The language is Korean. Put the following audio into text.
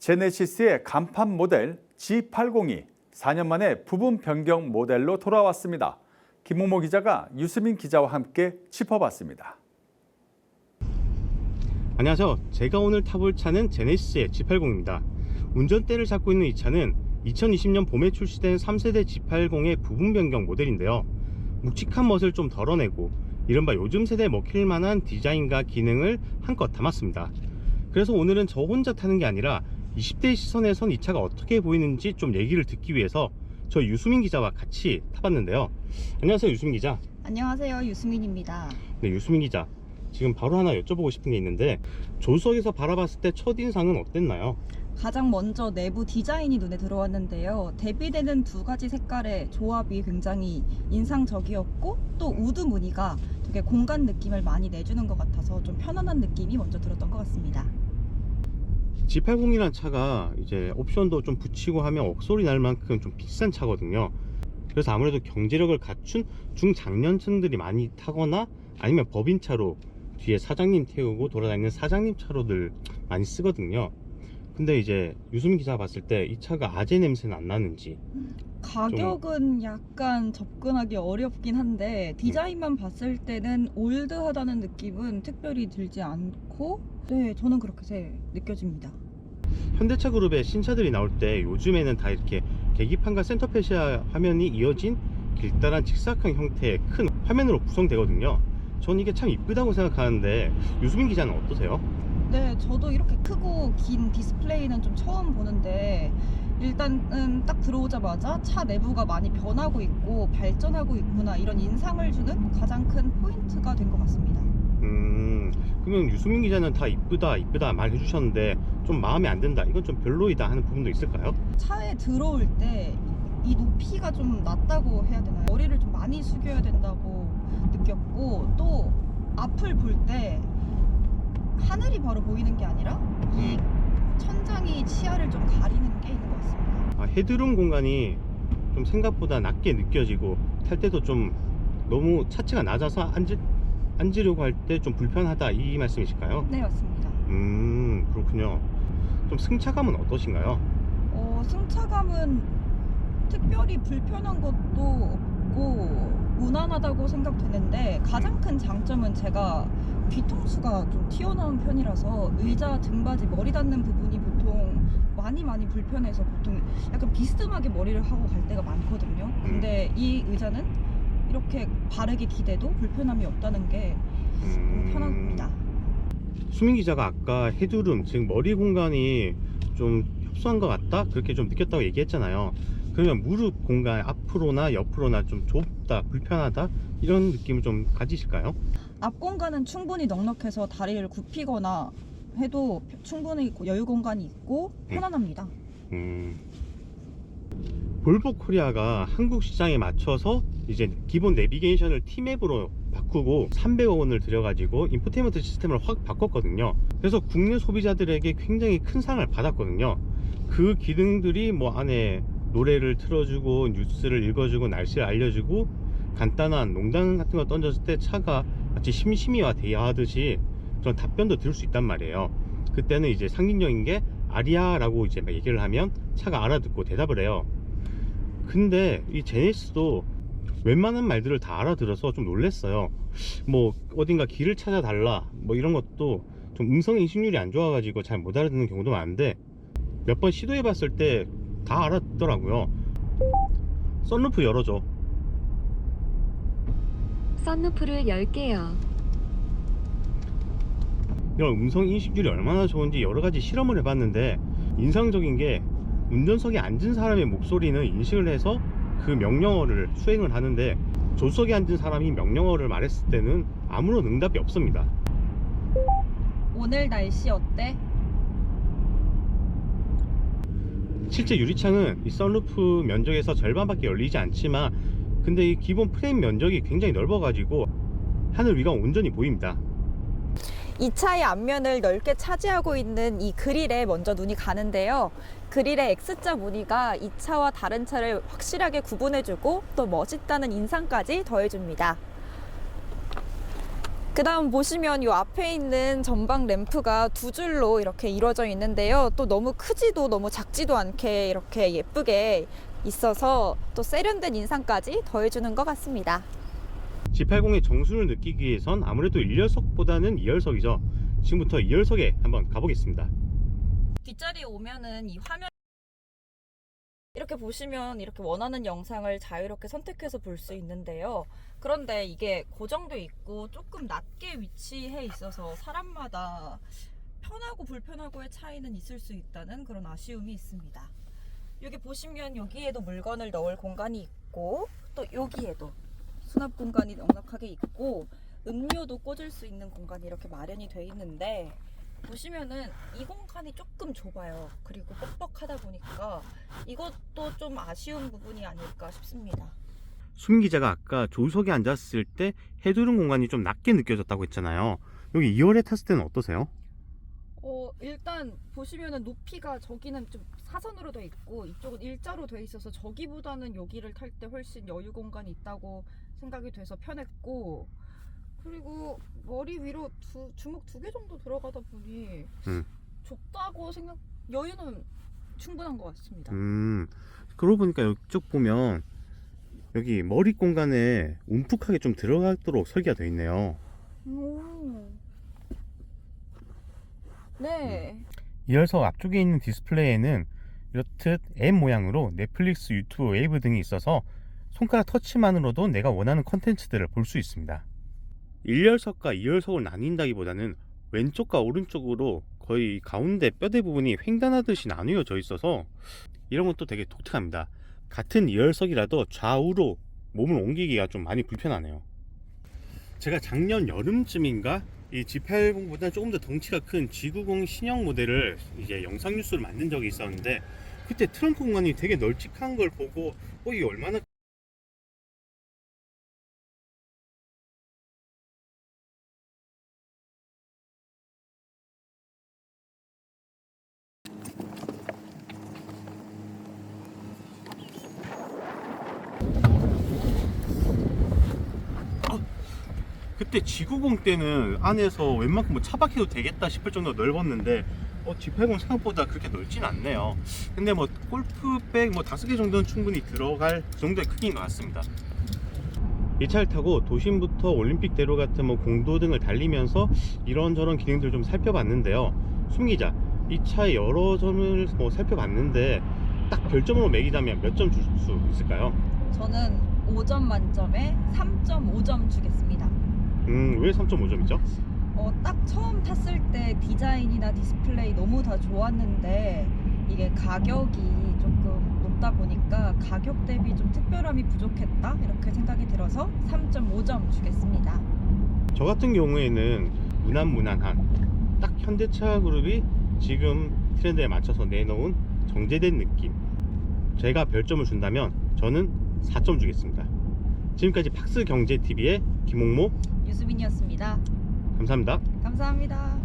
제네시스의 간판 모델 G80이 4년 만에 부분 변경 모델로 돌아왔습니다. 김홍모 기자가 유수민 기자와 함께 짚어봤습니다. 안녕하세요. 제가 오늘 타볼 차는 제네시스의 G80입니다. 운전대를 잡고 있는 이 차는 2020년 봄에 출시된 3세대 G80의 부분 변경 모델인데요. 묵직한 멋을 좀 덜어내고 이른바 요즘 세대에 먹힐 만한 디자인과 기능을 한껏 담았습니다. 그래서 오늘은 저 혼자 타는 게 아니라 20대의 시선에선 이 차가 어떻게 보이는지 좀 얘기를 듣기 위해서 저 유수민 기자와 같이 타봤는데요. 안녕하세요, 유수민 기자. 안녕하세요, 유수민입니다. 네, 유수민 기자. 지금 바로 하나 여쭤보고 싶은 게 있는데 조수석에서 바라봤을 때 첫인상은 어땠나요? 가장 먼저 내부 디자인이 눈에 들어왔는데요. 대비되는 두 가지 색깔의 조합이 굉장히 인상적이었고 또 우드 무늬가 되게 공간 느낌을 많이 내주는 것 같아서 좀 편안한 느낌이 먼저 들었던 것 같습니다. G80이란 차가 이제 옵션도 좀 붙이고 하면 억소리 날 만큼 좀 비싼 차거든요. 그래서 아무래도 경제력을 갖춘 중장년층들이 많이 타거나 아니면 법인차로 뒤에 사장님 태우고 돌아다니는 사장님 차로들 많이 쓰거든요. 근데 이제 유수민 기자가 봤을 때 이 차가 아재 냄새는 안 나는지. 가격은 약간 접근하기 어렵긴 한데 디자인만 봤을 때는 올드하다는 느낌은 특별히 들지 않고 네, 저는 그렇게 느껴집니다. 현대차 그룹의 신차들이 나올 때 요즘에는 다 이렇게 계기판과 센터페시아 화면이 이어진 길다란 직사각형 형태의 큰 화면으로 구성되거든요. 전 이게 참 이쁘다고 생각하는데 유수민 기자는 어떠세요? 네, 저도 이렇게 크고 긴 디스플레이는 좀 처음 보는데 일단은 딱 들어오자마자 차 내부가 많이 변하고 있고 발전하고 있구나 이런 인상을 주는 가장 큰 포인트가 된 것 같습니다. 그러면 유수민 기자는 다 이쁘다 말해주셨는데 좀 마음에 안 든다, 이건 좀 별로이다 하는 부분도 있을까요? 차에 들어올 때 이 높이가 좀 낮다고 해야 되나요? 머리를 좀 많이 숙여야 된다고 느꼈고 또 앞을 볼 때 하늘이 바로 보이는 게 아니라 이 천장이 치아를 좀 가리는 게 있는 것 같습니다. 헤드룸 공간이 좀 생각보다 낮게 느껴지고 탈 때도 좀 너무 차체가 낮아서 앉으려고 할 때 좀 불편하다, 이 말씀이실까요? 네, 맞습니다. 그렇군요. 좀 승차감은 어떠신가요? 승차감은 특별히 불편한 것도 없고 무난하다고 생각되는데 가장 큰 장점은 제가 뒤통수가 좀 튀어나온 편이라서 의자, 등받이, 머리 닿는 부분이 보통 많이 불편해서 보통 약간 비스듬하게 머리를 하고 갈 때가 많거든요. 근데 이 의자는 이렇게 바르게 기대도 불편함이 없다는 게 너무 편합니다. 수민 기자가 아까 헤드룸, 즉 머리 공간이 좀 협소한 것 같다, 그렇게 좀 느꼈다고 얘기했잖아요. 그러면 무릎 공간 앞으로나 옆으로나 좀 좁다, 불편하다, 이런 느낌을 좀 가지실까요? 앞 공간은 충분히 넉넉해서 다리를 굽히거나 해도 충분히 여유 공간이 있고 편안합니다. 볼보 코리아가 한국 시장에 맞춰서 이제 기본 내비게이션을 T맵으로 바꾸고 300억 원을 들여가지고 인포테인먼트 시스템을 확 바꿨거든요. 그래서 국내 소비자들에게 굉장히 큰 사랑을 받았거든요. 그 기능들이 뭐 안에 노래를 틀어주고 뉴스를 읽어주고 날씨를 알려주고 간단한 농담 같은 거 던졌을 때 차가 마치 심심이와 대화하듯이 그런 답변도 들을 수 있단 말이에요. 그때는 이제 상징적인 게 아리아라고 이제 막 얘기를 하면 차가 알아듣고 대답을 해요. 근데 이 제네시스도 웬만한 말들을 다 알아들어서 좀 놀랬어요. 뭐 어딘가 길을 찾아달라 뭐 이런 것도 좀 음성 인식률이 안 좋아가지고 잘 못 알아듣는 경우도 많은데 몇 번 시도해 봤을 때 다 알아듣더라고요. 썬루프 열어줘. 썬루프를 열게요. 이런 음성 인식률이 얼마나 좋은지 여러 가지 실험을 해봤는데 인상적인 게 운전석에 앉은 사람의 목소리는 인식을 해서 그 명령어를 수행을 하는데 조수석에 앉은 사람이 명령어를 말했을 때는 아무런 응답이 없습니다. 오늘 날씨 어때? 실제 유리창은 이 썬루프 면적에서 절반밖에 열리지 않지만 근데 이 기본 프레임 면적이 굉장히 넓어 가지고 하늘 위가 온전히 보입니다. 이 차의 앞면을 넓게 차지하고 있는 이 그릴에 먼저 눈이 가는데요. 그릴의 X자 무늬가 이 차와 다른 차를 확실하게 구분해주고 또 멋있다는 인상까지 더해줍니다. 그 다음 보시면 이 앞에 있는 전방 램프가 두 줄로 이렇게 이루어져 있는데요. 또 너무 크지도 너무 작지도 않게 이렇게 예쁘게 있어서 또 세련된 인상까지 더해주는 것 같습니다. G80의 정수를 느끼기 위해선 아무래도 1열석보다는 2열석이죠. 지금부터 2열석에 한번 가보겠습니다. 뒷자리에 오면은 이 화면 이렇게 보시면 이렇게 원하는 영상을 자유롭게 선택해서 볼 수 있는데요. 그런데 이게 고정돼 있고 조금 낮게 위치해 있어서 사람마다 편하고 불편하고의 차이는 있을 수 있다는 그런 아쉬움이 있습니다. 여기 보시면 여기에도 물건을 넣을 공간이 있고 또 여기에도 수납 공간이 넉넉하게 있고 음료도 꽂을 수 있는 공간이 이렇게 마련이 돼 있는데 보시면은 이 공간이 조금 좁아요. 그리고 뻑뻑하다 보니까 이것도 좀 아쉬운 부분이 아닐까 싶습니다. 수민 기자가 아까 조수석에 앉았을 때 헤드룸 공간이 좀 낮게 느껴졌다고 했잖아요. 여기 2열에 탔을 때는 어떠세요? 일단 보시면은 높이가 저기는 좀 사선으로 돼 있고 이쪽은 일자로 돼 있어서 저기보다는 여기를 탈 때 훨씬 여유 공간이 있다고 생각이 돼서 편했고, 그리고 머리 위로 주먹 2개 정도 들어가다 보니 좁다고 여유는 충분한 것 같습니다. 그러고 보니까 이쪽 보면 여기 머리 공간에 움푹하게 좀 들어가도록 설계가 되어 있네요. 네. 2열석 앞쪽에 있는 디스플레이에는 이렇듯 M 모양으로 넷플릭스, 유튜브, 웨이브 등이 있어서 손가락 터치만으로도 내가 원하는 컨텐츠들을 볼 수 있습니다. 1열석과 2열석을 나뉜다기보다는 왼쪽과 오른쪽으로 거의 가운데 뼈대 부분이 횡단하듯이 나뉘어져 있어서 이런 것도 되게 독특합니다. 같은 2열석이라도 좌우로 몸을 옮기기가 좀 많이 불편하네요. 제가 작년 여름쯤인가 이 G80보다 조금 더 덩치가 큰 G90 신형 모델을 이제 영상 뉴스를 만든 적이 있었는데 그때 트렁크 공간이 되게 널찍한 걸 보고 이게 얼마나 그때 G90 때는 안에서 웬만큼 뭐 차박해도 되겠다 싶을 정도로 넓었는데 G80 생각보다 그렇게 넓진 않네요. 근데 뭐 골프백 뭐 5개 정도는 충분히 들어갈 그 정도의 크기인 것 같습니다. 이 차를 타고 도심부터 올림픽대로 같은 뭐 공도 등을 달리면서 이런저런 기능들을 좀 살펴봤는데요. 수민 기자, 이 차의 여러 점을 뭐 살펴봤는데 딱 별점으로 매기자면 몇 점 줄 수 있을까요? 저는 5점 만점에 3.5점 주겠습니다. 왜 3.5점이죠? 딱 처음 탔을 때 디자인이나 디스플레이 너무 다 좋았는데 이게 가격이 조금 높다 보니까 가격 대비 좀 특별함이 부족했다 이렇게 생각이 들어서 3.5점 주겠습니다. 저 같은 경우에는 무난한 딱 현대차 그룹이 지금 트렌드에 맞춰서 내놓은 정제된 느낌, 제가 별점을 준다면 저는 4점 주겠습니다. 지금까지 팍스경제TV의 김홍모 유수민이었습니다. 감사합니다. 감사합니다.